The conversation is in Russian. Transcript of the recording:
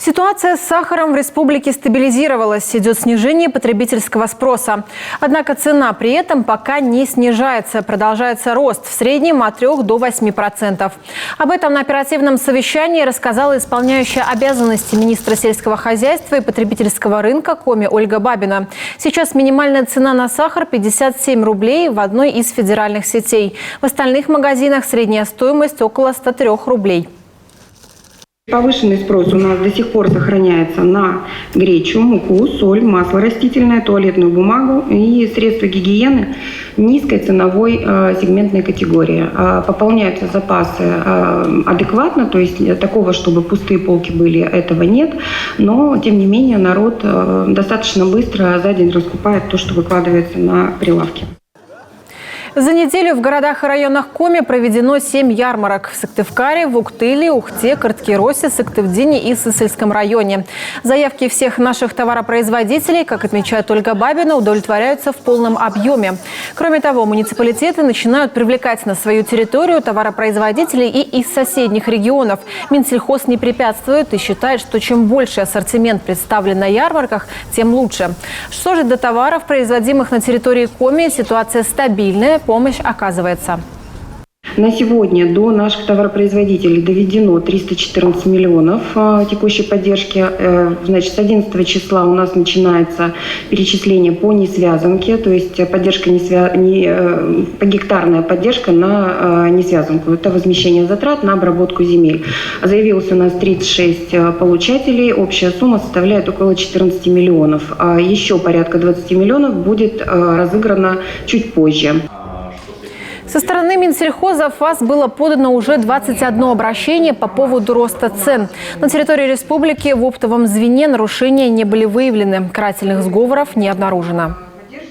Ситуация с сахаром в республике стабилизировалась. Идет снижение потребительского спроса. Однако цена при этом пока не снижается. Продолжается рост в среднем от 3 до 8%. Об этом на оперативном совещании рассказала исполняющая обязанности министра сельского хозяйства и потребительского рынка Коми Ольга Бабина. Сейчас минимальная цена на сахар 57 рублей в одной из федеральных сетей. В остальных магазинах средняя стоимость около 103 рублей. Повышенный спрос у нас до сих пор сохраняется на гречу, муку, соль, масло растительное, туалетную бумагу и средства гигиены низкой ценовой сегментной категории. Пополняются запасы адекватно, то есть такого, чтобы пустые полки были, этого нет. Но, тем не менее, народ достаточно быстро за день раскупает то, что выкладывается на прилавки. За неделю в городах и районах Коми проведено 7 ярмарок. В Сыктывкаре, в Уктыле, Ухте, Карткиросе, Сыктывдине и Сысольском районе. Заявки всех наших товаропроизводителей, как отмечает Ольга Бабина, удовлетворяются в полном объеме. Кроме того, муниципалитеты начинают привлекать на свою территорию товаропроизводителей и из соседних регионов. Минсельхоз не препятствует и считает, что чем больше ассортимент представлен на ярмарках, тем лучше. Что же до товаров, производимых на территории Коми, ситуация стабильная. Помощь оказывается. На сегодня до наших товаропроизводителей доведено 314 миллионов текущей поддержки. Значит, с 11 числа у нас начинается перечисление по несвязанке, то есть поддержка погектарная поддержка на несвязанку. Это возмещение затрат на обработку земель. Заявилось у нас 36 получателей. Общая сумма составляет около 14 миллионов. Еще порядка 20 миллионов будет разыграно чуть позже. Со стороны Минсельхоза в ФАС было подано уже 21 обращение по поводу роста цен. На территории республики в оптовом звене нарушения не были выявлены. Карательных сговоров не обнаружено.